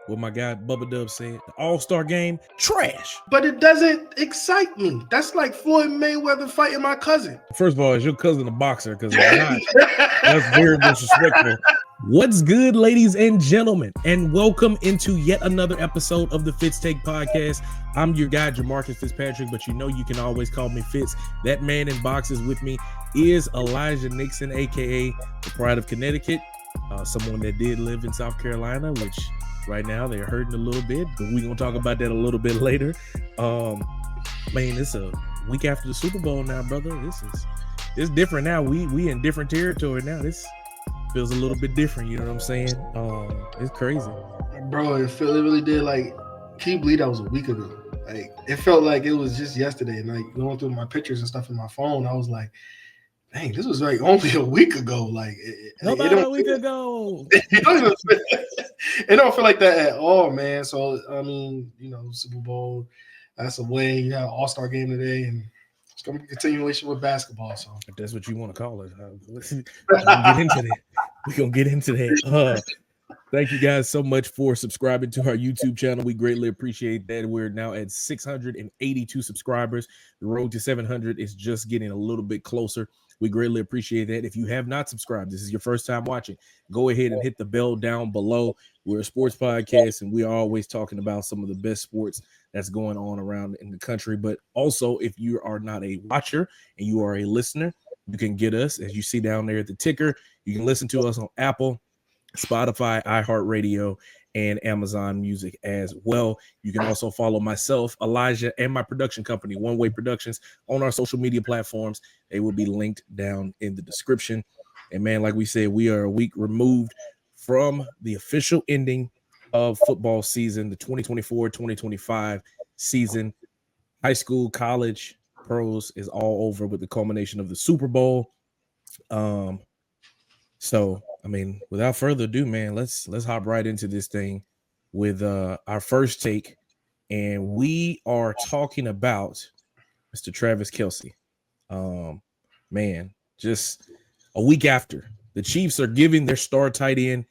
what my guy Bubba Dub said. The All-Star game, trash. But it doesn't excite me. That's like Floyd Mayweather fighting my cousin. First of all, is your cousin a boxer? Because if not, that's very disrespectful. What's good, ladies and gentlemen, and welcome into yet another episode of the Fitz Take Podcast. I'm your guy, Jamarcus Fitzpatrick, but you know you can always call me Fitz. That man in boxes with me is Elijah Nixon, a.k.a. the Pride of Connecticut, someone that did live in South Carolina, which right now they're hurting a little bit, but we're going to talk about that a little bit later. Man, it's a week after the Super Bowl now, brother. It's different now. We in different territory now. This feels a little bit different, you know what I'm saying? It's crazy. Bro, it really did. Like, can you believe that was a week ago? Like, it felt like it was just yesterday. And like going through my pictures and stuff in my phone, I was like, dang, this was like only a week ago. Like, about a week ago. It don't feel like that at all, man. So, I mean, you know, Super Bowl, that's a way. You have All-Star game today, and it's going to be a continuation with basketball. So, if that's what you want to call it. We're going to get into that. Thank you guys so much for subscribing to our YouTube channel. We greatly appreciate that. We're now at 682 subscribers. The road to 700 is just getting a little bit closer. We greatly appreciate that. If you have not subscribed, this is your first time watching, go ahead and hit the bell down below. We're a sports podcast, and we are always talking about some of the best sports that's going on around in the country. But also, if you are not a watcher and you are a listener, you can get us, as you see down there at the ticker. You can listen to us on Apple, Spotify, iHeartRadio, and Amazon Music as well. You can also follow myself, Elijah, and my production company, One Way Productions, on our social media platforms. They will be linked down in the description. And man, like we said, we are a week removed from the official ending of football season, the 2024-2025 season. High school, college, pros is all over with the culmination of the Super Bowl. So, I mean, without further ado, man, let's hop right into this thing with our first take. And we are talking about Mr. Travis Kelce. Man, just a week after, the Chiefs are giving their star tight end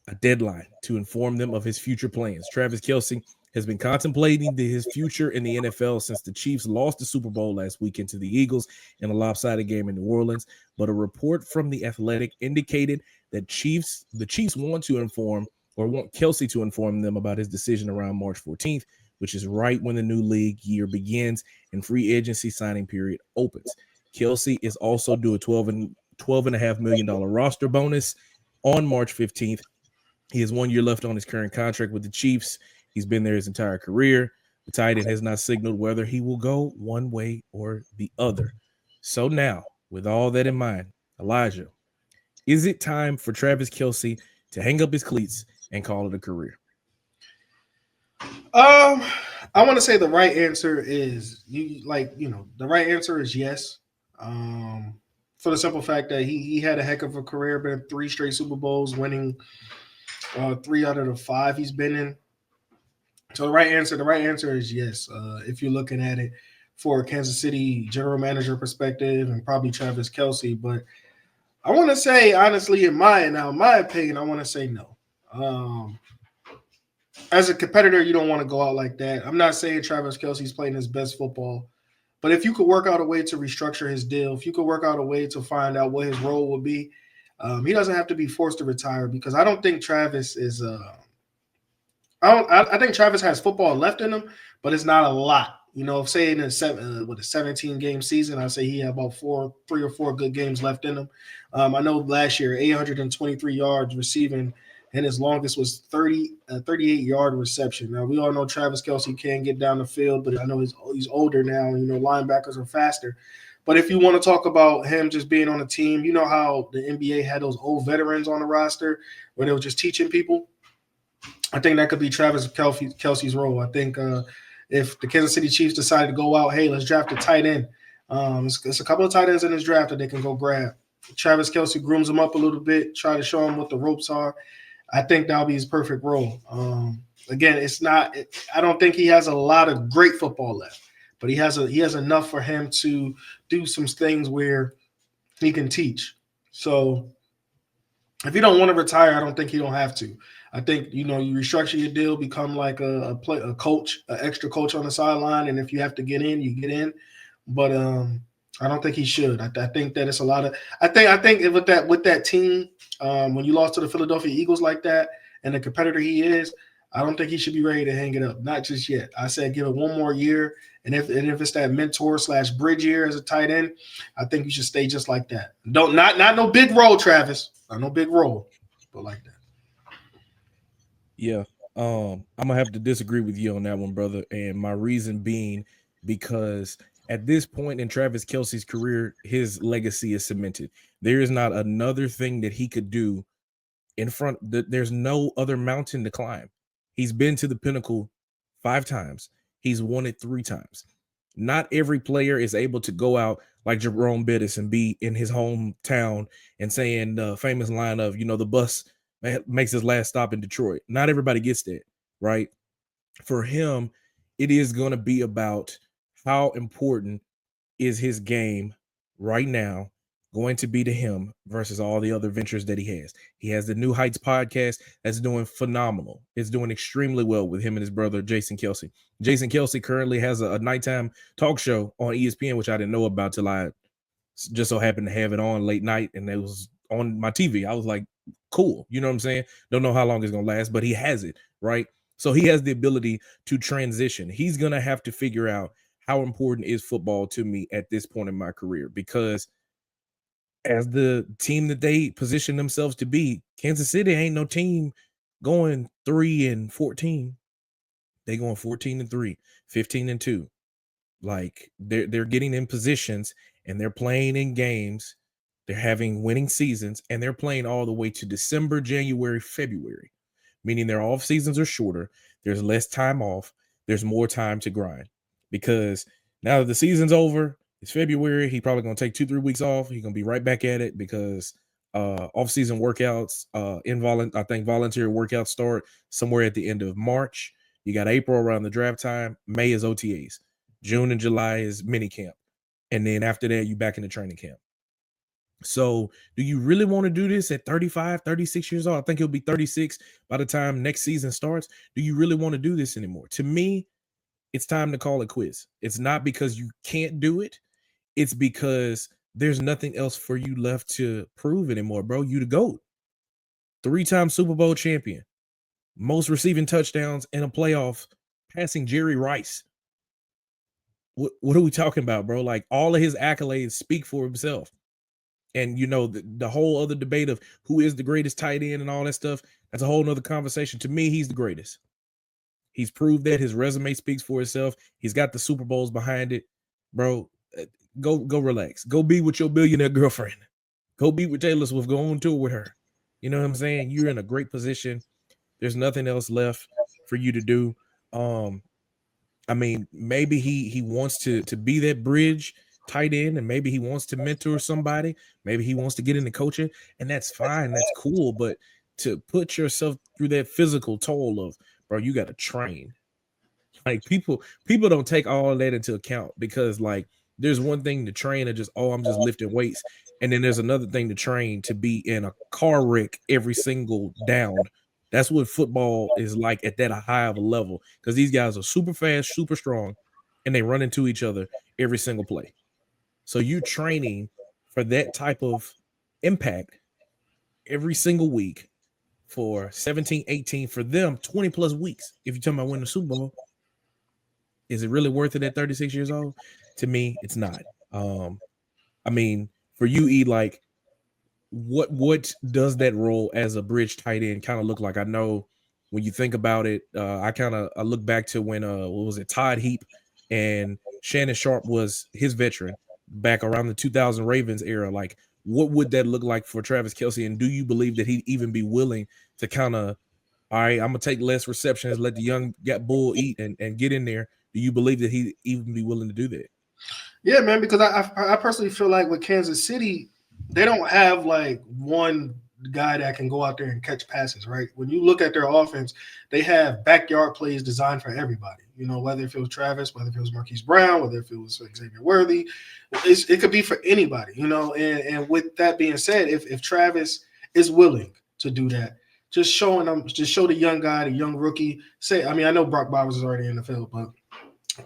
a deadline to inform them of his future plans. Travis Kelce has been contemplating his future in the NFL since the Chiefs lost the Super Bowl last weekend to the Eagles in a lopsided game in New Orleans. But a report from The Athletic indicated that the Chiefs want Kelce to inform them about his decision around March 14th, which is right when the new league year begins and free agency signing period opens. Kelce is also due a $12.5 million roster bonus on March 15th. He has 1 year left on his current contract with the Chiefs. He's been there his entire career. The tight end has not signaled whether he will go one way or the other. So now, with all that in mind, Elijah, is it time for Travis Kelce to hang up his cleats and call it a career? I want to say the right answer is the right answer is yes. For the simple fact that he had a heck of a career, been in 3 straight Super Bowls, winning 3 out of the 5 he's been in. So the right answer is yes. If you're looking at it for a Kansas City general manager perspective and probably Travis Kelce, but I want to say honestly, in my opinion, I want to say no. As a competitor, you don't want to go out like that. I'm not saying Travis Kelce's playing his best football, but if you could work out a way to restructure his deal, if you could work out a way to find out what his role will be, he doesn't have to be forced to retire, because I don't think Travis is. I think Travis has football left in him, but it's not a lot. You know, say in a 17-game season, I'd say he had about 3 or 4 good games left in him. I know last year, 823 yards receiving, and his longest was 38-yard reception. Now, we all know Travis Kelce can get down the field, but I know he's older now. You know, linebackers are faster. But if you want to talk about him just being on a team, you know how the NBA had those old veterans on the roster where they were just teaching people? I think that could be Travis Kelce's role. I think if the Kansas City Chiefs decide to go out, hey, let's draft a tight end. It's a couple of tight ends in this draft that they can go grab. Travis Kelce grooms them up a little bit, try to show them what the ropes are. I think that'll be his perfect role. Again, I don't think he has a lot of great football left, but he has enough for him to do some things where he can teach. So if you don't want to retire, I don't think you don't have to. I think you restructure your deal, become like a coach, an extra coach on the sideline, and if you have to get in, you get in. But I don't think he should. I think that it's a lot of. I think with that team, when you lost to the Philadelphia Eagles like that, and the competitor he is, I don't think he should be ready to hang it up. Not just yet. I said give it one more year, and if it's that mentor / bridge year as a tight end, I think you should stay just like that. Not no big role, Travis. Not no big role, but like that. Yeah. I'm gonna have to disagree with you on that one, brother. And my reason being because at this point in Travis Kelce's career, his legacy is cemented. There is not another thing that he could do in front. There's no other mountain to climb. He's been to the pinnacle 5 times. He's won it 3 times. Not every player is able to go out like Jerome Bettis and be in his hometown and saying the famous line of, the bus makes his last stop in Detroit. Not everybody gets that, right? For him, it is going to be about how important is his game right now going to be to him versus all the other ventures that he has. He has the New Heights podcast that's doing phenomenal. It's doing extremely well with him and his brother, Jason Kelce. Jason Kelce currently has a nighttime talk show on ESPN, which I didn't know about till I just so happened to have it on late night, and it was on my TV. I was like, cool. You know what I'm saying? Don't know how long it's going to last, but he has it, right? So he has the ability to transition. He's going to have to figure out how important is football to me at this point in my career, because as the team that they position themselves to be, Kansas City ain't no team going 3-14. They going 14-3, 15-2. Like they're getting in positions and they're playing in games. They're having winning seasons, and they're playing all the way to December, January, February, meaning their off seasons are shorter. There's less time off. There's more time to grind, because now that the season's over, it's February. He probably going to take 2-3 weeks off. He's going to be right back at it, because off-season workouts, I think voluntary workouts start somewhere at the end of March. You got April around the draft time. May is OTAs. June and July is mini camp. And then after that, you back in the training camp. So do you really want to do this at 35, 36 years old? I think he'll be 36 by the time next season starts. Do you really want to do this anymore? To me, it's time to call it quits. It's not because you can't do it. It's because there's nothing else for you left to prove anymore, bro. You the GOAT. 3-time Super Bowl champion. Most receiving touchdowns in a playoff, passing Jerry Rice. What are we talking about, bro? Like, all of his accolades speak for himself. And, the whole other debate of who is the greatest tight end and all that stuff, that's a whole nother conversation. To me, he's the greatest. He's proved that. His resume speaks for itself. He's got the Super Bowls behind it. Bro, go relax. Go be with your billionaire girlfriend. Go be with Taylor Swift. Go on tour with her. You know what I'm saying? You're in a great position. There's nothing else left for you to do. I mean, maybe he wants to be that bridge tight end, and maybe he wants to mentor somebody. Maybe he wants to get into coaching, and that's fine. That's cool. But to put yourself through that physical toll of, bro, you got to train. Like, people don't take all that into account, because, like, there's one thing to train and just, I'm just lifting weights. And then there's another thing to train to be in a car wreck every single down. That's what football is like at that high of a level, because these guys are super fast, super strong, and they run into each other every single play. So you're training for that type of impact every single week for 17, 18, for them, 20 plus weeks. If you're talking about winning the Super Bowl, is it really worth it at 36 years old? To me, it's not. I mean, for you, E, like, what does that role as a bridge tight end kind of look like? I know when you think about it, I look back to when what was it, Todd Heap and Shannon Sharp was his veteran back around the 2000 Ravens era. Like, what would that look like for Travis Kelce? And do you believe that he'd even be willing to kind of, all right, I'm gonna take less receptions, let the young bull eat and get in there? Do you believe that he'd even be willing to do that? Yeah, man, because I personally feel like with Kansas City, they don't have like one guy that can go out there and catch passes, right? When you look at their offense, they have backyard plays designed for everybody. Whether if it was Travis, whether if it was Marquise Brown, whether if it was Xavier Worthy, it could be for anybody, And with that being said, if Travis is willing to do that, just showing them, just show the young guy, the young rookie. I know Brock Bowers is already in the field, but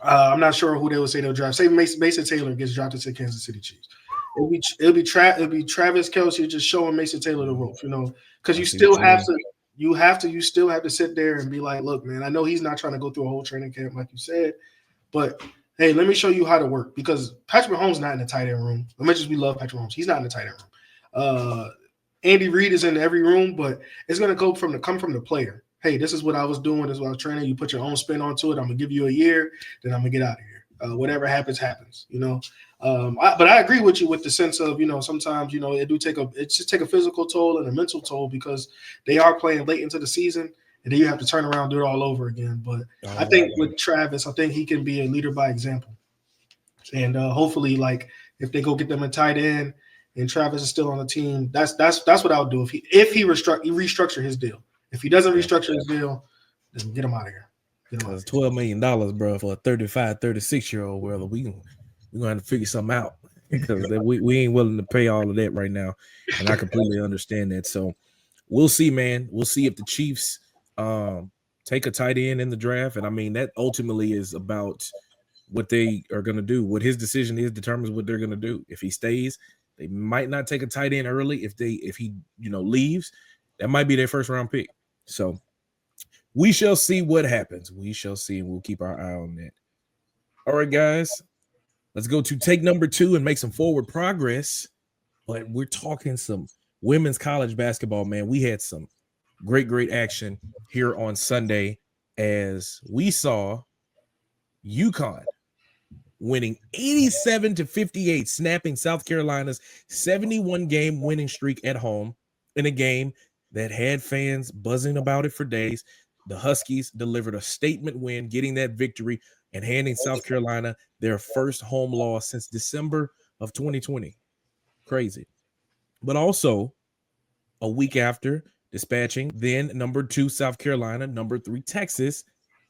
I'm not sure who they would say they'll draft. Say Mason Taylor gets drafted to Kansas City Chiefs. It'll be Travis Kelce just showing Mason Taylor the ropes, because you still have to sit there and be like, look, man, I know he's not trying to go through a whole training camp like you said, but hey, let me show you how to work, because Patrick Mahomes is not in the tight end room. As much as we love Patrick Mahomes, he's not in the tight end room. Andy Reid is in every room, but it's going to come from the player. Hey, this is what I was doing. This is what I was training. You put your own spin onto it. I'm going to give you a year. Then I'm going to get out of here. Whatever happens, happens, But I agree with you with the sense of, sometimes, it should take a physical toll and a mental toll, because they are playing late into the season, and then you have to turn around and do it all over again. But I think with Travis, I think he can be a leader by example. And hopefully, like, if they go get them a tight end and Travis is still on the team, that's what I would do if he restructure his deal. If he doesn't restructure his deal, then get him out of here. It's $12 million, bro, for a 35, 36-year-old. Well, we're going to have to figure something out, because we ain't willing to pay all of that right now. And I completely understand that. So we'll see, man. We'll see if the Chiefs take a tight end in the draft. And I mean, that ultimately is about what they are going to do. What his decision is determines what they're going to do. If he stays, they might not take a tight end early. If he leaves, that might be their first round pick. So we shall see what happens. We shall see, and we'll keep our eye on that. All right, guys, let's go to take number 2 and make some forward progress. But we're talking some women's college basketball, man. We had some great action here on Sunday as we saw UConn winning 87-58, snapping South Carolina's 71-game winning streak at home in a game that had fans buzzing about it for days. The Huskies delivered a statement win, getting that victory and handing South Carolina their first home loss since December of 2020. Crazy. But also, a week after dispatching then number 2 South Carolina, number 3 Texas,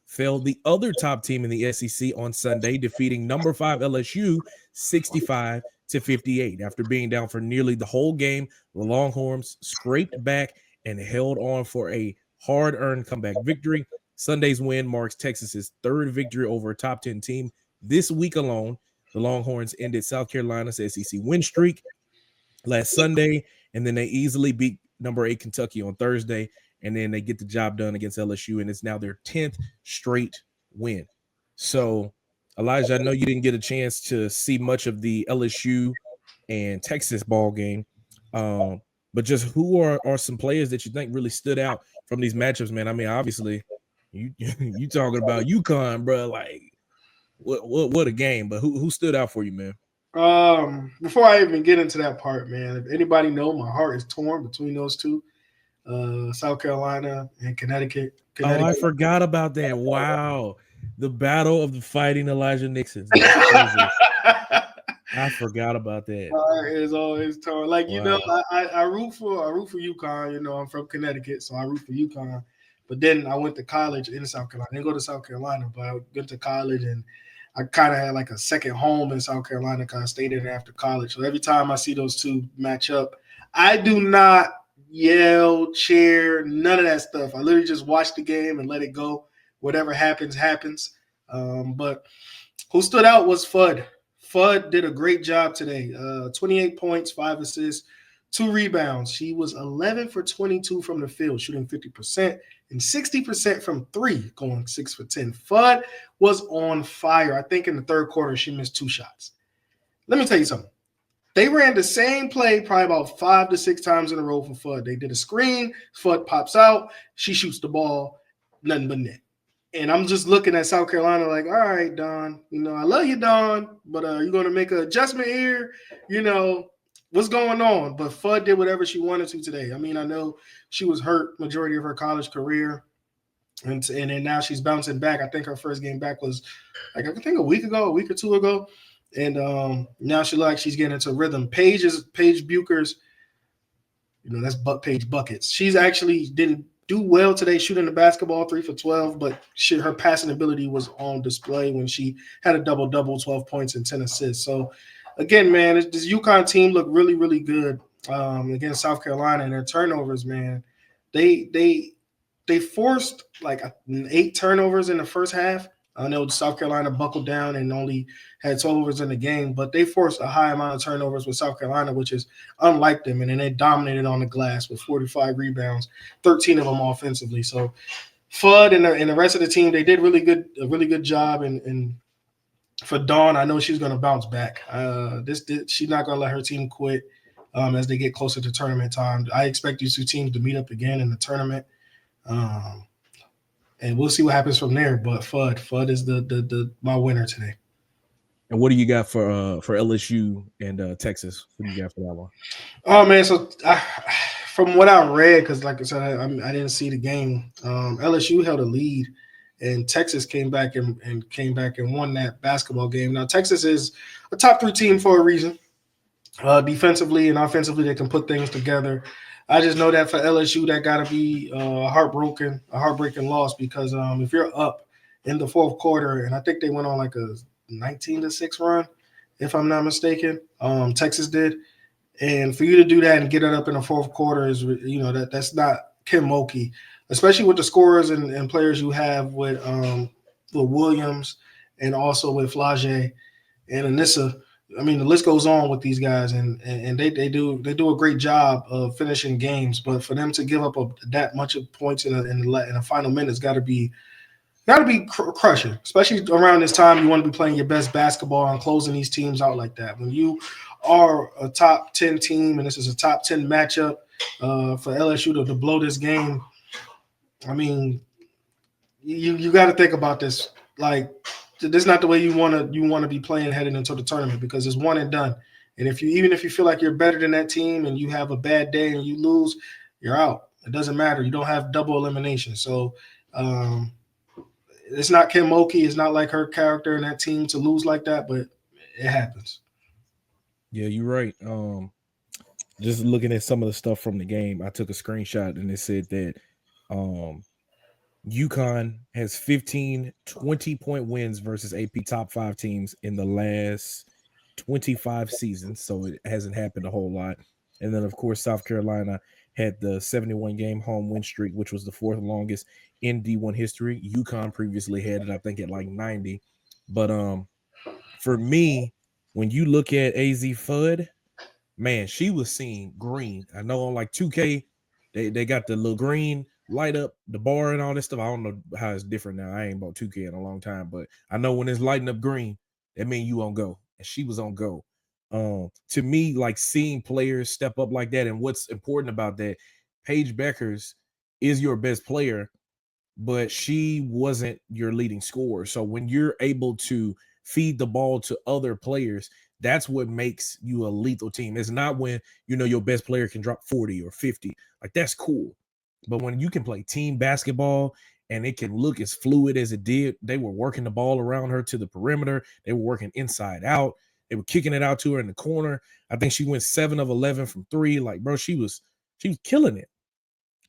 fell the other top team in the SEC on Sunday, defeating number 5 LSU 65-58. After being down for nearly the whole game, the Longhorns scraped back and held on for a hard-earned comeback victory. Sunday's win marks Texas's 3rd victory over a top 10 team this week alone. The Longhorns ended South Carolina's SEC win streak last Sunday, and then they easily beat number 8 Kentucky on Thursday, and then they get the job done against LSU, and it's now their 10th straight win. So, Elijah, I know you didn't get a chance to see much of the LSU and Texas ball game, but just who are some players that you think really stood out from these matchups, man? I mean, obviously, you talking about UConn, bro. Like, what a game! But who stood out for you, man? Before I even get into that part, man, if anybody know, my heart is torn between those two, South Carolina and Connecticut. Oh, I forgot about that. Wow, the battle of the fighting Elijah Nixons. I forgot about that. It's always torn. Like, wow. I root for UConn. I'm from Connecticut, so I root for UConn. But then I went to college in South Carolina. I didn't go to South Carolina, but I went to college, and I kind of had like a second home in South Carolina because I stayed in after college. So every time I see those two match up, I do not yell, cheer, none of that stuff. I literally just watch the game and let it go. Whatever happens, happens. But who stood out was Fudd. Fudd did a great job today. 28 points, 5 assists, 2 rebounds. She was 11 for 22 from the field, shooting 50%, and 60% from 3, going 6 for 10. Fudd was on fire. I think in the third quarter, she missed 2 shots. Let me tell you something. They ran the same play probably about 5 to 6 times in a row for Fudd. They did a screen. Fudd pops out. She shoots the ball. Nothing but net. And I'm just looking at South Carolina like, all right, Don, I love you, Don, but you're going to make an adjustment here. What's going on? But Fudd did whatever she wanted to today. I mean, I know she was hurt majority of her college career, and then now she's bouncing back. I think her first game back was a week or 2 ago. And now she looks like she's getting into rhythm. Paige Bucher's, that's Paige buckets. She's actually didn't do well today shooting the basketball, 3 for 12, but her passing ability was on display when she had a double-double, 12 points and 10 assists. So, again, man, this UConn team looked really, really good against South Carolina, and their turnovers, man, they forced like 8 turnovers in the first half. I know South Carolina buckled down and only had 12 overs in the game, but they forced a high amount of turnovers with South Carolina, which is unlike them. And then they dominated on the glass with 45 rebounds, 13 of them offensively. So Fudd and the rest of the team, they did a really good job. And for Dawn, I know she's going to bounce back. She's not going to let her team quit as they get closer to tournament time. I expect these two teams to meet up again in the tournament. And we'll see what happens from there. But Fudd is the my winner today. And what do you got for LSU and Texas? What do you got for that one? Oh man, so from what I read, because like I said, I didn't see the game. LSU held a lead, and Texas came back and won that basketball game. Now Texas is a top 3 team for a reason. Defensively and offensively, they can put things together. I just know that for LSU, that got to be a heartbreaking loss because if you're up in the fourth quarter, and I think they went on like a 19-6 run, if I'm not mistaken, Texas did, and for you to do that and get it up in the fourth quarter is, that's not Kim Mulkey, especially with the scorers and players you have with Williams and also with Flage and Anissa. I mean, the list goes on with these guys, and they do a great job of finishing games. But for them to give up that much of points in a final minute has got to be crushing, especially around this time. You want to be playing your best basketball and closing these teams out like that. When you are a top 10 team and this is a top 10 matchup for LSU to blow this game, I mean, you got to think about this. Like, this is not the way you want to be playing heading into the tournament because it's one and done. And if you feel like you're better than that team and you have a bad day and you lose, you're out. It doesn't matter. You don't have double elimination. So it's not Kim Mulkey. It's not like her character in that team to lose like that, but it happens. Yeah, you're right. Just looking at some of the stuff from the game, I took a screenshot and it said that UConn has 15 20-point wins versus AP top 5 teams in the last 25 seasons. So it hasn't happened a whole lot. And then, of course, South Carolina had the 71-game home win streak, which was the 4th longest in D1 history. UConn previously had it, I think, at like 90. But for me, when you look at AZ Fudd, man, she was seeing green. I know on like 2K, they got the little green light up the bar and all this stuff. I don't know how it's different now. I ain't bought 2K in a long time, but I know when it's lighting up green, that means you on go. And she was on go. To me, like seeing players step up like that, and what's important about that, Paige Beckers is your best player, but she wasn't your leading scorer. So when you're able to feed the ball to other players, that's what makes you a lethal team. It's not when your best player can drop 40 or 50. Like, that's cool. But when you can play team basketball and it can look as fluid as it did, they were working the ball around her to the perimeter. They were working inside out. They were kicking it out to her in the corner. I think she went 7 of 11 from 3. Like, bro, she was killing it.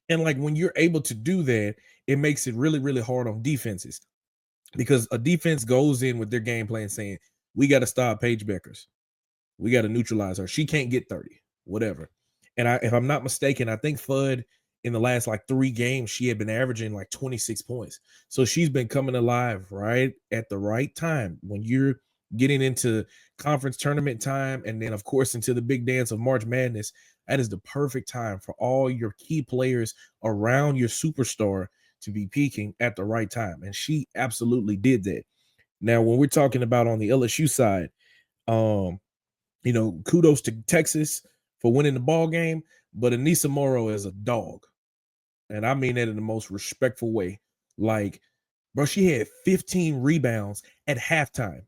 And like, when you're able to do that, it makes it really, really hard on defenses, because a defense goes in with their game plan saying, we got to stop Paige Beckers. We got to neutralize her. She can't get 30, whatever. And if I'm not mistaken, I think Fudd in the last like 3 games, she had been averaging like 26 points. So she's been coming alive right at the right time when you're getting into conference tournament time. And then, of course, into the big dance of March Madness. That is the perfect time for all your key players around your superstar to be peaking at the right time. And she absolutely did that. Now, when we're talking about on the LSU side, kudos to Texas for winning the ball game, but Anissa Morrow is a dog. And I mean that in the most respectful way. Like, bro, she had 15 rebounds at halftime.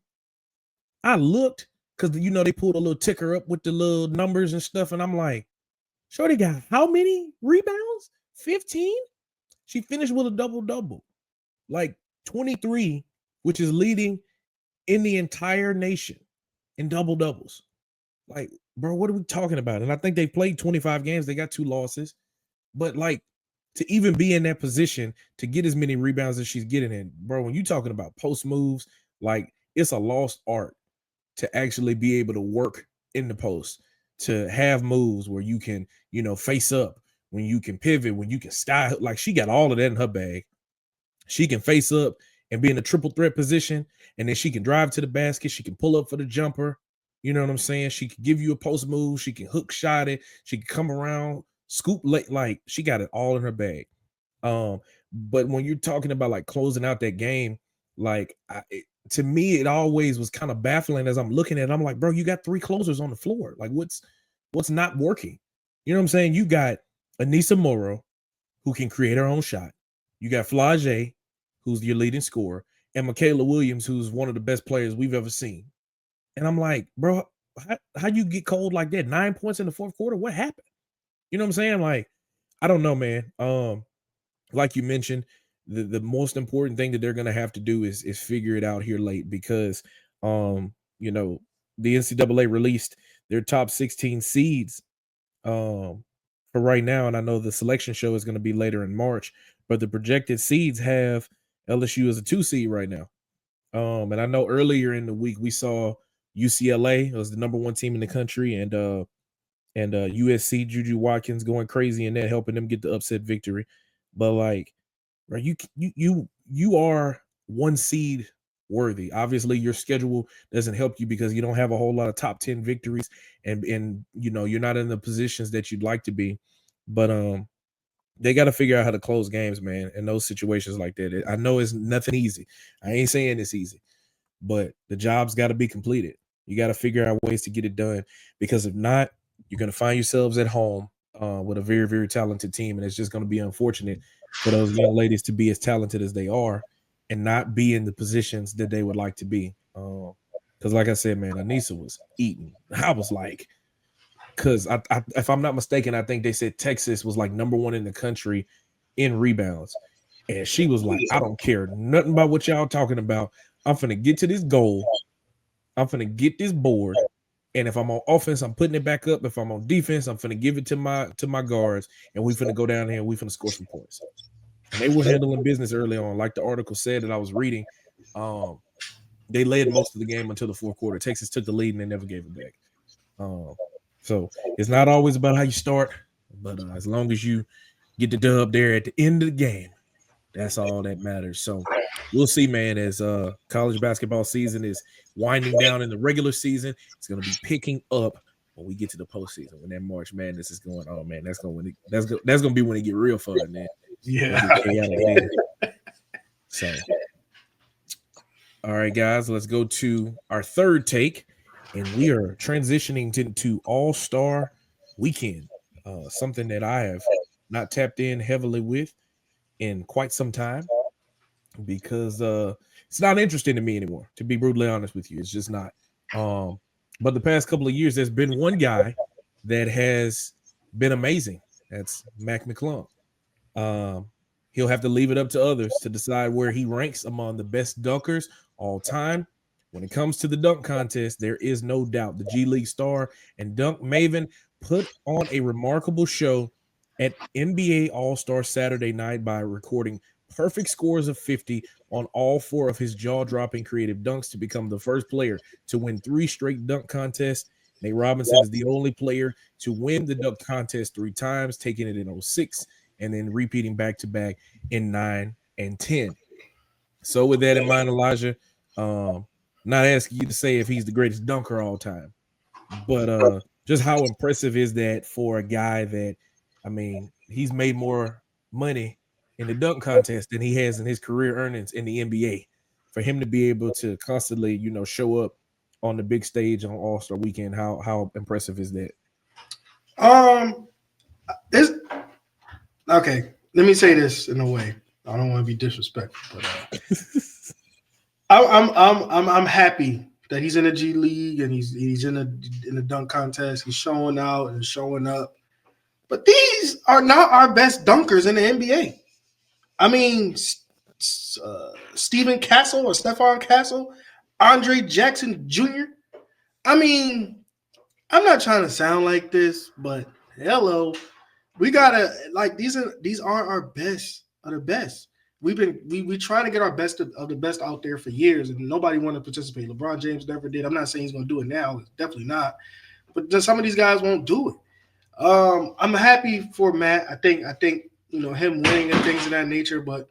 I looked because, they pulled a little ticker up with the little numbers and stuff. And I'm like, shorty got how many rebounds? 15? She finished with a double-double. Like 23, which is leading in the entire nation in double-doubles. Like, bro, what are we talking about? And I think they played 25 games. They got 2 losses. But, like, to even be in that position to get as many rebounds as she's getting in, bro, when you're talking about post moves, like, it's a lost art to actually be able to work in the post, to have moves where you can, face up, when you can pivot, when you can style. Like, she got all of that in her bag. She can face up and be in a triple threat position, and then she can drive to the basket. She can pull up for the jumper. You know what I'm saying? She can give you a post move. She can hook shot it. She can come around, scoop late. Like, she got it all in her bag. But when you're talking about like closing out that game, like to me, it always was kind of baffling as I'm looking at it. I'm like, bro, you got 3 closers on the floor. Like, what's not working? You know what I'm saying? You got Anissa Morrow, who can create her own shot. You got Flage, who's your leading scorer, and Michaela Williams, who's one of the best players we've ever seen. And I'm like, bro, how you get cold like that? 9 points in the fourth quarter? What happened? You know what I'm saying? Like, I don't know, man. Like you mentioned, the most important thing that they're gonna have to do is figure it out here late, because you know, the NCAA released their top 16 seeds for right now, and I know the selection show is going to be later in March, but the projected seeds have LSU as a 2 seed right now. And I know earlier in the week we saw UCLA was the number 1 team in the country, and USC Juju Watkins going crazy in that, helping them get the upset victory. But like, right, you are 1 seed worthy. Obviously, your schedule doesn't help you because you don't have a whole lot of top 10 victories, and you know, you're not in the positions that you'd like to be. But they got to figure out how to close games, man, in those situations like that. I know it's nothing easy. I ain't saying it's easy, but the job's got to be completed. You got to figure out ways to get it done, because if not, you're going to find yourselves at home with a very, very talented team, and it's just going to be unfortunate for those young ladies to be as talented as they are and not be in the positions that they would like to be. Because like I said, man, Anissa was eating. I was like, because I, if I'm not mistaken, I think they said Texas was like number 1 in the country in rebounds. And she was like, I don't care nothing about what y'all talking about. I'm finna get to this goal. I'm finna get this board. And if I'm on offense, I'm putting it back up. If I'm on defense, I'm finna give it to my guards, and we finna go down there and we finna score some points. And they were handling business early on. Like the article said that I was reading, they led most of the game until the fourth quarter. Texas took the lead and they never gave it back. So it's not always about how you start, but as long as you get the dub there at the end of the game, that's all that matters. So we'll see, man, as college basketball season is winding down in the regular season. It's going to be picking up when we get to the postseason. When that March Madness is going on, man, that's going to be when it get real fun, man. Yeah. So, all right, guys, let's go to our third take, and we are transitioning to All-Star Weekend, something that I have not tapped in heavily with in quite some time, because it's not interesting to me anymore, to be brutally honest with you. It's just not. But the past couple of years, there's been one guy that has been amazing. That's Mac McClung. He'll have to leave it up to others to decide where he ranks among the best dunkers all time. When it comes to the dunk contest, there is no doubt the G League star and dunk maven put on a remarkable show at NBA All-Star Saturday night by recording perfect scores of 50 on all 4 of his jaw-dropping creative dunks to become the first player to win 3 straight dunk contests. Nate Robinson is the only player to win the dunk contest 3 times, taking it in 06 and then repeating back-to-back in 9 and 10. So with that in mind, Elijah, not asking you to say if he's the greatest dunker all time, but just how impressive is that for a guy that, I mean, he's made more money in the dunk contest than he has in his career earnings in the NBA. For him to be able to constantly, you know, show up on the big stage on All-Star Weekend, how impressive is that? It's okay. Let me say this in a way. I don't want to be disrespectful, but I'm happy that he's in the G League and he's in the dunk contest. He's showing out and showing up. But these are not our best dunkers in the NBA. I mean, Stephen Castle or Stephon Castle, Andre Jackson Jr. I mean, I'm not trying to sound like this, but hello, we gotta like these aren't our best of the best. We trying to get our best of the best out there for years, and nobody wanted to participate. LeBron James never did. I'm not saying he's going to do it now. Definitely not. But some of these guys won't do it. I'm happy for Matt. I think him winning and things of that nature, but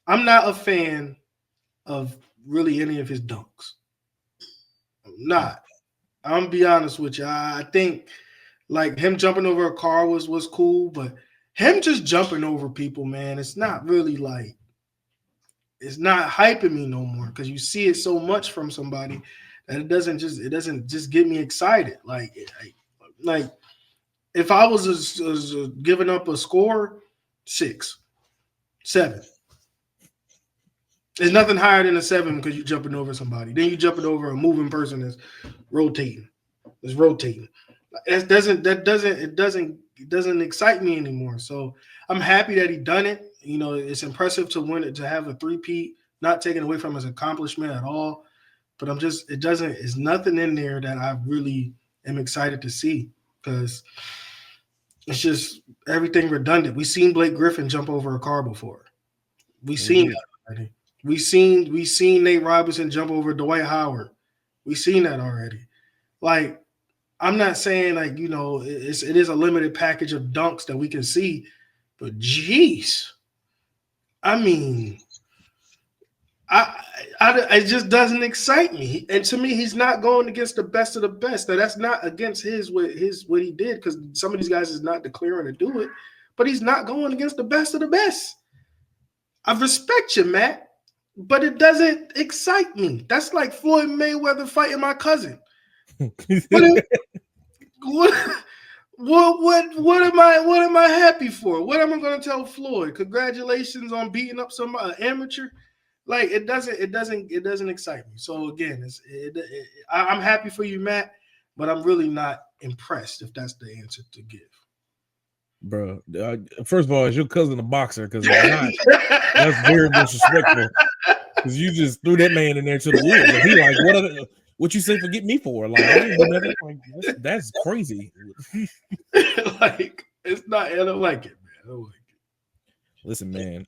I'm not a fan of really any of his dunks. I'm not. I'm gonna be honest with you. I think like him jumping over a car was cool, but him just jumping over people, man, it's not really like it's not hyping me no more because you see it so much from somebody that it doesn't just get me excited. Like if I was giving up a score, 6, 7. There's nothing higher than a 7 because you're jumping over somebody. Then you jumping over a moving person that's rotating. It's rotating. It doesn't excite me anymore. So I'm happy that he done it. It's impressive to win it, to have a three-peat, not taken away from his accomplishment at all. But it's nothing in there that I really am excited to see because it's just everything redundant. We've seen Blake Griffin jump over a car before. We've seen that already. We seen Nate Robinson jump over Dwight Howard. We've seen that already. Like, I'm not saying like it is a limited package of dunks that we can see, but geez, I mean, it just doesn't excite me. And to me, he's not going against the best of the best. Now that's not against what he did because some of these guys is not declaring to do it, but he's not going against the best of the best. I respect you, Matt, but it doesn't excite me. That's like Floyd Mayweather fighting my cousin. What am I happy for? What am I going to tell Floyd? Congratulations on beating up some amateur. Like it doesn't excite me. So again, I'm happy for you, Matt, but I'm really not impressed if that's the answer to give. Bro, first of all, is your cousin a boxer? Because if not, that's very disrespectful. Because you just threw that man in there to the wolves. And he like, what you say forget me for? Like, I didn't do nothing. Like, that's crazy. Like, it's not. I don't like it, man. I don't like it. Listen, man.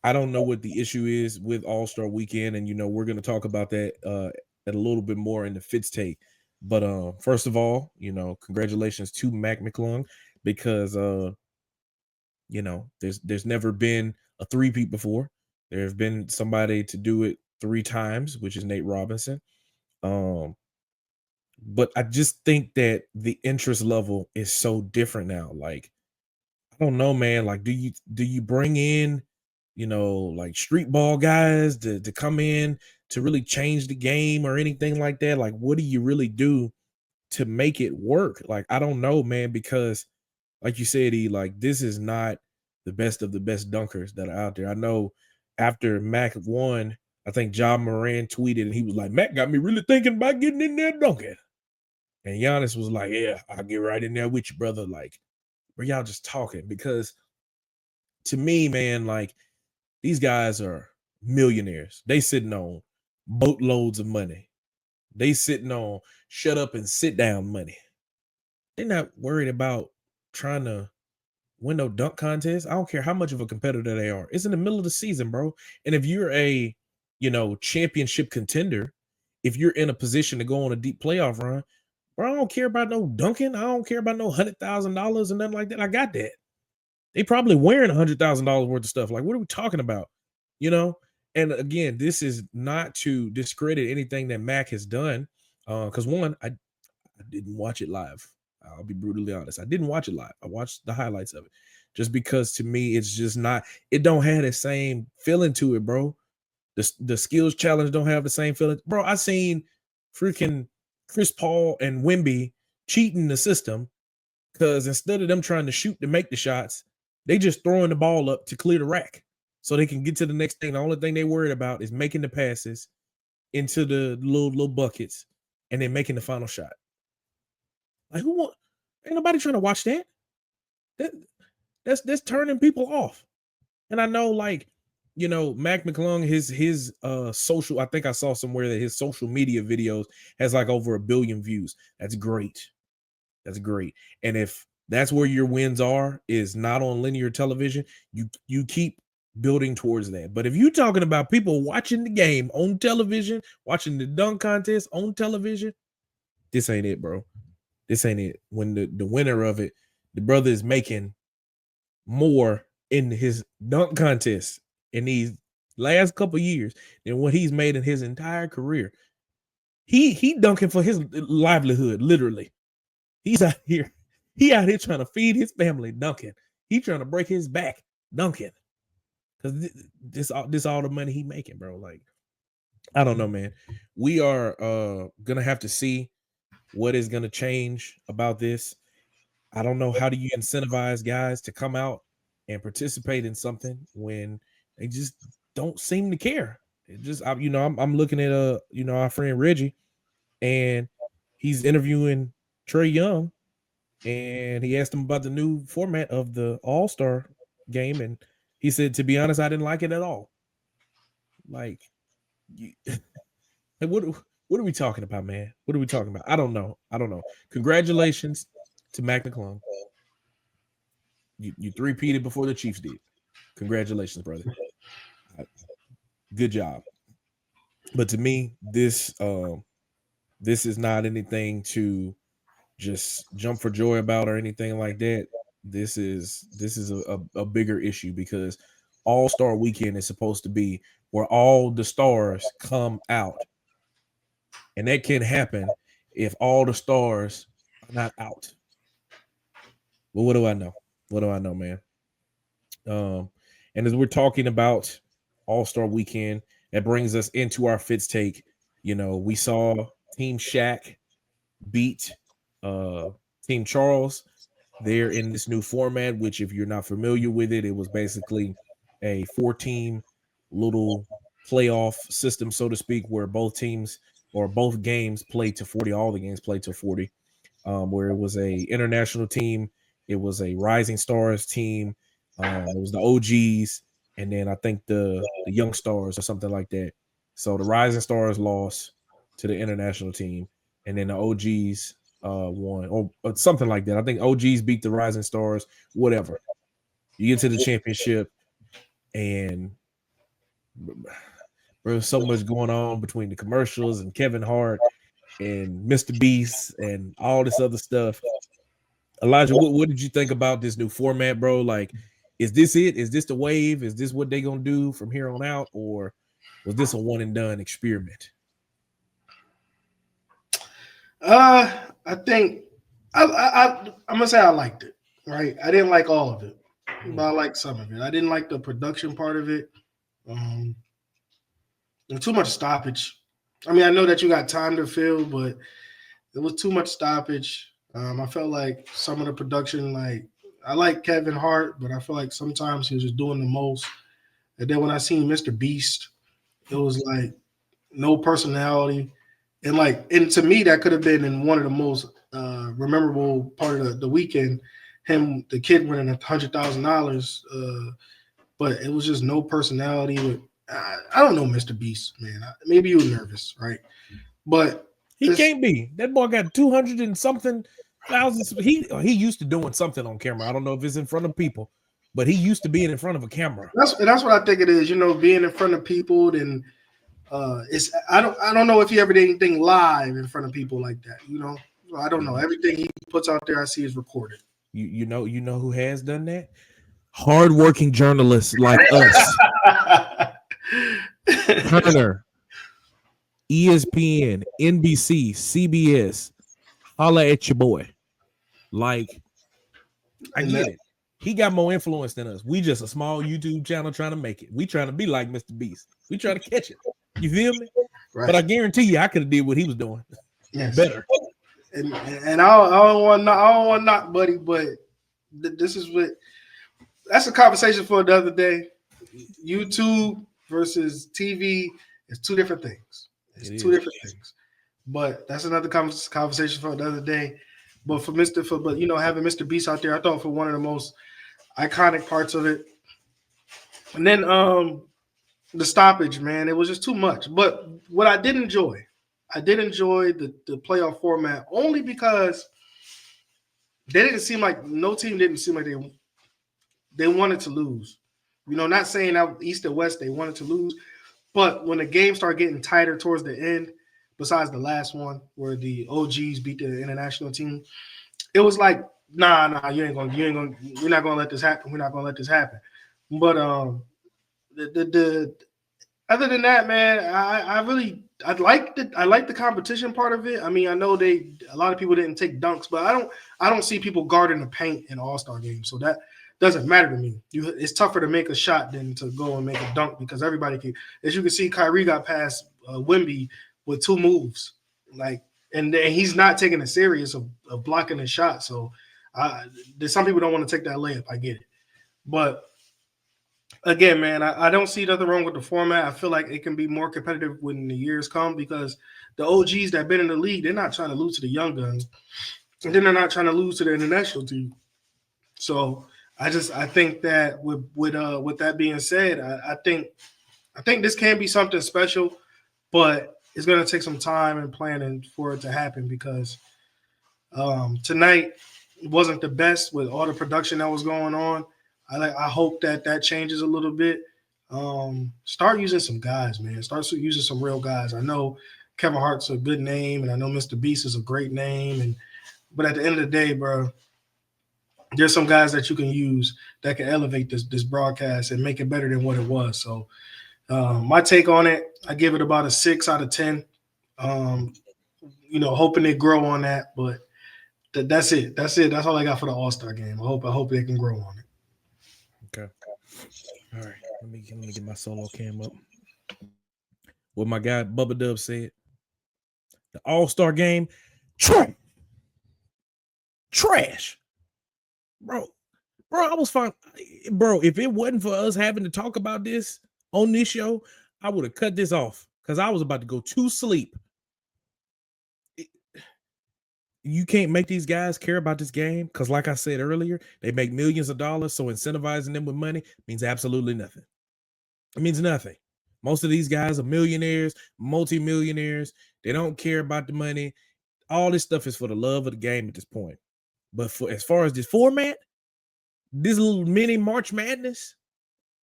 I don't know what the issue is with All-Star Weekend, and we're going to talk about that a little bit more in the Fitz Take. But first of all, congratulations to Mac McClung because there's never been a three-peat before. There have been somebody to do it 3 times, which is Nate Robinson. But I just think that the interest level is so different now. Like, I don't know, man. Like, do you bring in like street ball guys to come in to really change the game or anything like that? Like, what do you really do to make it work? Like, I don't know, man, because like you said, like this is not the best of the best dunkers that are out there. I know after Mac won, I think John Moran tweeted and he was like, Mac got me really thinking about getting in there dunking. And Giannis was like, yeah, I'll get right in there with you, brother. Like, were y'all just talking? Because to me, man, like, these guys are millionaires. They sitting on boatloads of money. They sitting on shut up and sit down money. They're not worried about trying to win no dunk contest. I don't care how much of a competitor they are. It's in the middle of the season, bro. And if you're a, championship contender, if you're in a position to go on a deep playoff run, bro, I don't care about no dunking. I don't care about no $100,000 and nothing like that. I got that. They probably wearing $100,000 worth of stuff. Like, what are we talking about? And again, this is not to discredit anything that Mac has done. Because one, I didn't watch it live. I'll be brutally honest. I didn't watch it live. I watched the highlights of it. Just because to me, it's just not, it don't have the same feeling to it, bro. The skills challenge don't have the same feeling. Bro, I seen freaking Chris Paul and Wemby cheating the system because instead of them trying to shoot to make the shots, they just throwing the ball up to clear the rack so they can get to the next thing. The only thing they worried about is making the passes into the little buckets and then making the final shot. Like, ain't nobody trying to watch that. That's turning people off. And I know, like, Mac McClung, his social, I think I saw somewhere that his social media videos has like over 1 billion views. That's great. That's great. And if that's where your wins is not on linear television, you keep building towards that. But if you're talking about people watching the game on television, watching the dunk contest on television, this ain't it, bro. this ain't it. When the winner of it, the brother is making more in his dunk contest in these last couple years than what he's made in his entire career. He dunking for his livelihood, literally. He's out here. He out here trying to feed his family dunking. He trying to break his back dunking. Because this all the money he making, bro. Like, I don't know, man. We are gonna have to see what is gonna change about this. I don't know, how do you incentivize guys to come out and participate in something when they just don't seem to care. It just, I'm looking at our friend Reggie, and he's interviewing Trey Young, and he asked him about the new format of the All-Star game, and he said, to be honest, I didn't like it at all. Like, what are we talking about, man? What are we talking about? I don't know. Congratulations to Mac McClung. You three-peated before the Chiefs did. Congratulations, brother. Good job. But to me, this is not anything to just jump for joy about or anything like that. This is a bigger issue, because All-Star Weekend is supposed to be where all the stars come out. And that can happen if all the stars are not out. Well, what do I know? What do I know, man? And as we're talking about All-Star Weekend, that brings us into our Fitz Take. We saw Team Shaq beat Team Charles. They're in this new format, which, if you're not familiar with it, it was basically a 4-team little playoff system, so to speak, where both teams or both games played to 40. All the games played to 40, where it was a international team. It was a Rising Stars team. It was the OGs, and then I think the Young Stars or something like that. So the Rising Stars lost to the international team, and then the OGs won, or something like that. I think OGs beat the Rising Stars, whatever. You get to the championship, and there's so much going on between the commercials and Kevin Hart and Mr. Beast and all this other stuff. Elijah, what did you think about this new format, bro? Like, is this it? Is this the wave? Is this what they're gonna do from here on out, or was this a one and done experiment? I think I'm gonna say I liked it. Right, I didn't like all of it, but I liked some of it. I didn't like the production part of it. Too much stoppage. I mean, I know that you got time to fill, but it was too much stoppage. I felt like some of the production, like, I like Kevin Hart, but I feel like sometimes he was just doing the most. And then when I seen Mr. Beast, it was like no personality. And to me, that could have been in one of the most memorable part of the weekend. The kid winning $100,000, but it was just no personality. I don't know, Mr. Beast, man. Maybe you were nervous, right? But he can't be. That boy got 200 and something thousands. He used to doing something on camera. I don't know if it's in front of people, but he used to being in front of a camera. That's what I think it is. Being in front of people. Then I don't know if he ever did anything live in front of people like that. I don't know. Everything he puts out there, I see is recorded. You know who has done that? Hardworking journalists like us. Turner, ESPN, NBC, CBS, holla at your boy. Like, I get it. He got more influence than us. We just a small YouTube channel trying to make it. We trying to be like Mr. Beast. We trying to catch it. You feel me? Right. But I guarantee you, I could have did what he was doing. Yes. Better. And I don't want to knock, buddy, but this is that's a conversation for another day. YouTube versus TV is two different things. It's two different things. But that's another conversation for another day. But having Mr. Beast out there, I thought for one of the most iconic parts of it. And then the stoppage, man, it was just too much. But what I did enjoy the playoff format only because no team didn't seem like they wanted to lose. Not saying out East or West they wanted to lose, but when the game started getting tighter towards the end, besides the last one where the OGs beat the international team. It was like, nah, we're not gonna let this happen. We're not gonna let this happen. But the other than that, man, I like the competition part of it. I mean, I know a lot of people didn't take dunks, but I don't see people guarding the paint in All-Star games. So that doesn't matter to me. It's tougher to make a shot than to go and make a dunk because everybody can. As you can see, Kyrie got past Wemby with 2 moves, like, and he's not taking it serious of blocking the shot. So there's some people don't want to take that layup. I get it, but again, man, I don't see nothing wrong with the format. I feel like it can be more competitive when the years come because the OGs that been in the league, they're not trying to lose to the young guns, and then they're not trying to lose to the international team. So I think that with that being said, I think this can be something special, but it's going to take some time and planning for it to happen because tonight wasn't the best with all the production that was going on. I hope that changes a little bit. Start using some guys, man. Start using some real guys. I know Kevin Hart's a good name, and I know Mr. Beast is a great name, but at the end of the day, bro, there's some guys that you can use that can elevate this broadcast and make it better than what it was. So my take on it, I give it about a 6 out of 10. Hoping they grow on that, but that's it. That's it. That's all I got for the All-Star game. I hope they can grow on it. Okay. All right. Let me get my solo cam up. What my guy Bubba Dub said. The All-Star game, trash. Bro, I was fine. Bro, if it wasn't for us having to talk about this on this show, I would have cut this off because I was about to go to sleep. You can't make these guys care about this game because, like I said earlier, they make millions of dollars. So incentivizing them with money means absolutely nothing. It means nothing. Most of these guys are millionaires, multimillionaires. They don't care about the money. All this stuff is for the love of the game at this point. But as far as this format, this little mini March Madness,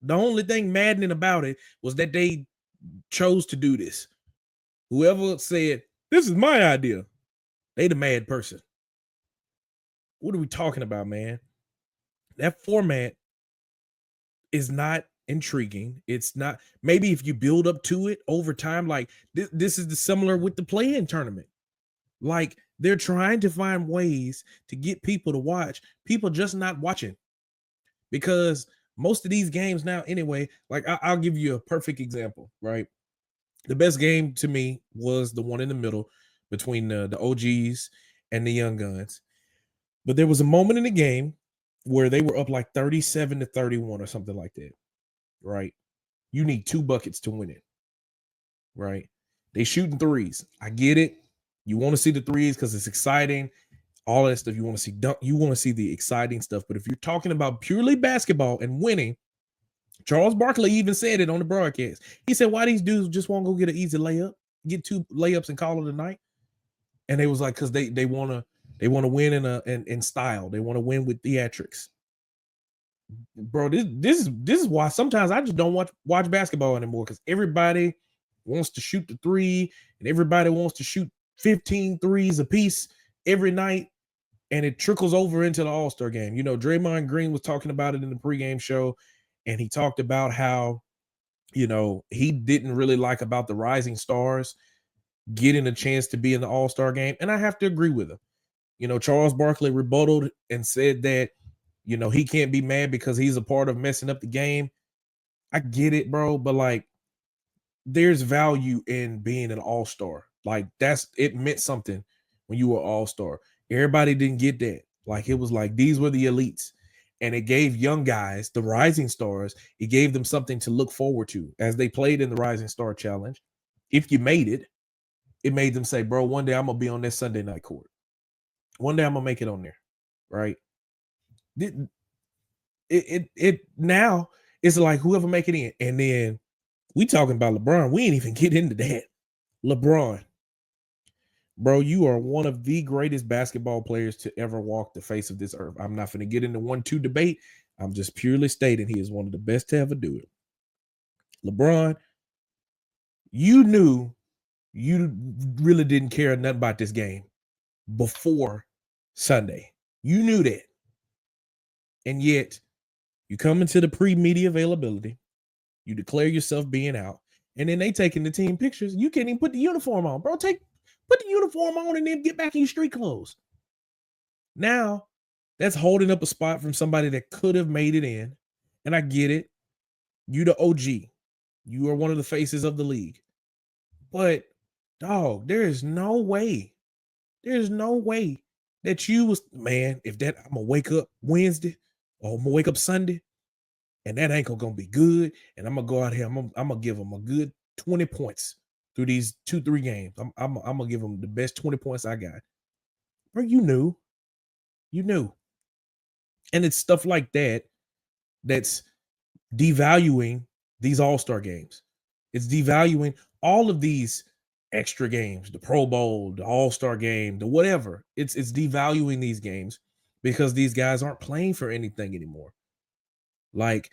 the only thing maddening about it was that they chose to do this. Whoever said, this is my idea, they the mad person. What are we talking about, man? That format is not intriguing. It's not. Maybe if you build up to it over time, like this is the similar with the play-in tournament. Like they're trying to find ways to get people to watch. People just not watching because most of these games now, anyway. Like I'll give you a perfect example, right? The best game to me was the one in the middle between the OGs and the young guns. But there was a moment in the game where they were up like 37-31 or something like that, right? You need 2 buckets to win it, right? They shooting threes. I get it. You want to see the threes because it's exciting. All that stuff you want to see. You want to see the exciting stuff. But if you're talking about purely basketball and winning, Charles Barkley even said it on the broadcast. He said, why these dudes just won't go get an easy layup, get 2 layups and call it a night? And they was like, because they want to win in style. They want to win with theatrics. Bro, this is why sometimes I just don't watch basketball anymore because everybody wants to shoot the 3 and everybody wants to shoot 15 threes a piece every night, and it trickles over into the All-Star game. You know, Draymond Green was talking about it in the pregame show, and he talked about how, you know, he didn't really like about the rising stars getting a chance to be in the All-Star game, and I have to agree with him. You know, Charles Barkley rebutted and said that, you know, he can't be mad because he's a part of messing up the game. I get it, bro, but like there's value in being an all-star. Like it meant something when you were all-star. Everybody didn't get that. Like it was like these were the elites. And it gave young guys, the rising stars, it gave them something to look forward to as they played in the Rising Star Challenge. If you made it, it made them say, bro, one day I'm gonna be on that Sunday night court. One day I'm gonna make it on there. Right. It now it's like whoever make it in. And then we talking about LeBron. We ain't even get into that. LeBron, bro, you are one of the greatest basketball players to ever walk the face of this earth. I'm not going to get into 1-2 debate. I'm just purely stating he is one of the best to ever do it. LeBron, you knew you really didn't care nothing about this game before Sunday. You knew that. And yet you come into the pre-media availability, you declare yourself being out, and then they taking the team pictures. You can't even put the uniform on, bro. Put the uniform on and then get back in your street clothes. Now, that's holding up a spot from somebody that could have made it in. And I get it. You the OG. You are one of the faces of the league. But, dog, there's no way that you was, man, if that, I'm going to wake up Wednesday or I'm going to wake up Sunday and that ankle going to be good. And I'm going to go out here. I'm going to give them a good 20 points through these 2-3 games. I'm going to give them the best 20 points I got. Bro, you knew. And it's stuff like that that's devaluing these all-star games. It's devaluing all of these extra games, the Pro Bowl, the All-Star game, the whatever. It's devaluing these games because these guys aren't playing for anything anymore. Like,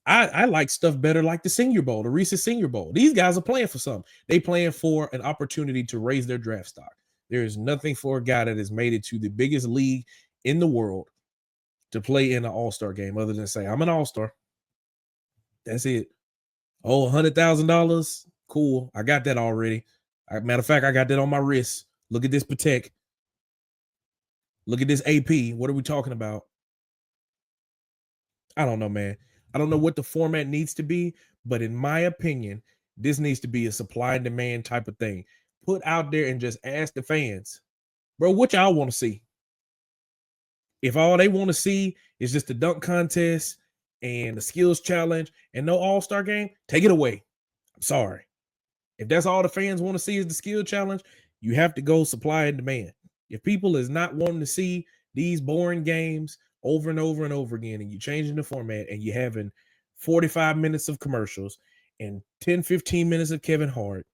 I like stuff better like the Senior Bowl, the Reese's Senior Bowl. These guys are playing for something. They playing for an opportunity to raise their draft stock. There is nothing for a guy that has made it to the biggest league in the world to play in an all-star game other than say, I'm an all-star. That's it. Oh, $100,000. Cool. I got that already. Matter of fact, I got that on my wrist. Look at this Patek. Look at this AP. What are we talking about? I don't know, man. I don't know what the format needs to be, but in my opinion, this needs to be a supply and demand type of thing. Put out there and just ask the fans, bro, what y'all want to see? If all they want to see is just the dunk contest and the skills challenge and no all-star game, take it away. I'm sorry. If that's all the fans want to see is the skill challenge, you have to go supply and demand. If people is not wanting to see these boring games over and over and over again, and you're changing the format and you're having 45 minutes of commercials and 10, 15 minutes of Kevin Hart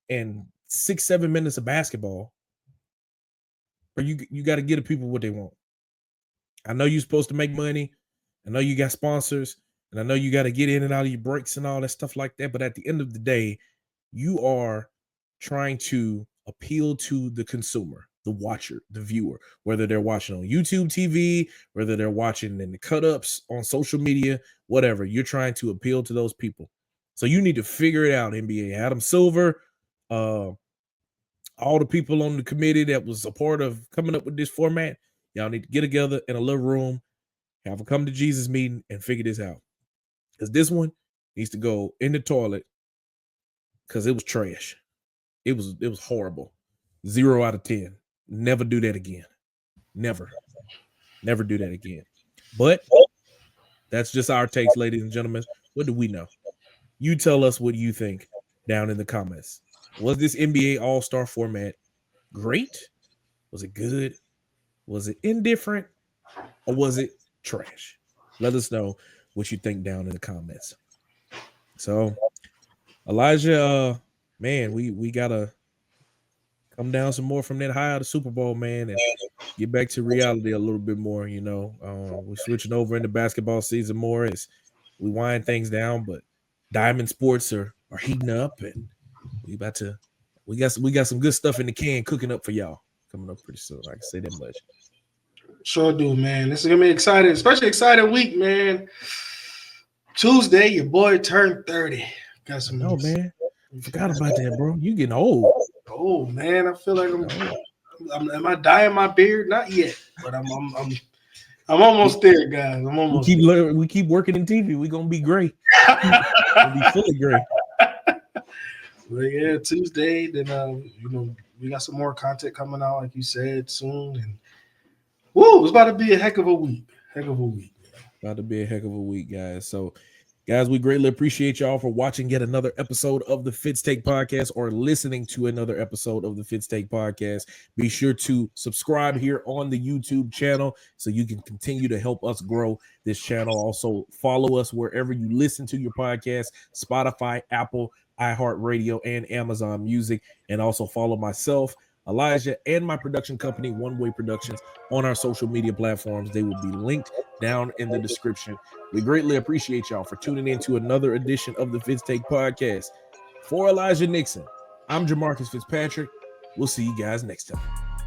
and 6-7 minutes of basketball, or you got to give the people what they want. I know you're supposed to make money. I know you got sponsors, and I know you got to get in and out of your breaks and all that stuff like that. But at the end of the day, you are trying to appeal to the consumer, the watcher, the viewer, whether they're watching on YouTube TV, whether they're watching in the cut-ups on social media, whatever. You're trying to appeal to those people. So you need to figure it out, NBA. Adam Silver, all the people on the committee that was a part of coming up with this format, y'all need to get together in a little room, have a come to Jesus meeting, and figure this out. Because this one needs to go in the toilet because it was trash. It was horrible. 0 out of 10. Never do that again. Never do that again. But that's just our takes, ladies and gentlemen. What do we know? You tell us what you think down in the comments. Was this NBA All-Star format great? Was it good? Was it indifferent? Or was it trash? Let us know what you think down in the comments. So, Elijah, man, we gotta come down some more from that high of the Super Bowl, man, and get back to reality a little bit more. You know, we're switching over into basketball season more as we wind things down, but Diamond Sports are heating up, and we got some good stuff in the can cooking up for y'all coming up pretty soon. I can say that much. Sure do, man. This is gonna be exciting, especially exciting week, man. Tuesday, your boy turned 30. Got some. No, man. Forgot about that, bro. You getting old. Oh man, I feel like I'm am I dyeing my beard? Not yet, but I'm almost there, guys. I'm almost. We keep working in TV. We're gonna be gray. We'll be fully gray. But yeah, Tuesday. Then we got some more content coming out, like you said, soon. And it's about to be a heck of a week. About to be a heck of a week, guys. So, guys, we greatly appreciate y'all for watching yet another episode of the Fitz Take Podcast or listening to another episode of the Fitz Take Podcast. Be sure to subscribe here on the YouTube channel so you can continue to help us grow this channel. Also, follow us wherever you listen to your podcast, Spotify, Apple, iHeartRadio, and Amazon Music. And also follow myself, Elijah, and my production company, One Way Productions, on our social media platforms. They will be linked down in the description. We greatly appreciate y'all for tuning in to another edition of the Fitz Take Podcast. For Elijah Nixon, I'm Jamarcus Fitzpatrick. We'll see you guys next time.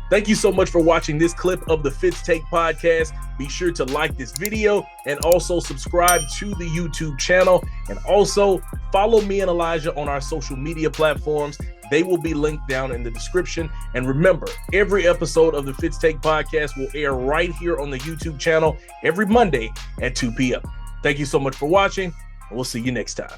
Thank you so much for watching this clip of the Fitz Take Podcast. Be sure to like this video and also subscribe to the YouTube channel. And also follow me and Elijah on our social media platforms. They will be linked down in the description. And remember, every episode of the Fitz Take Podcast will air right here on the YouTube channel every Monday at 2 p.m. Thank you so much for watching, and we'll see you next time.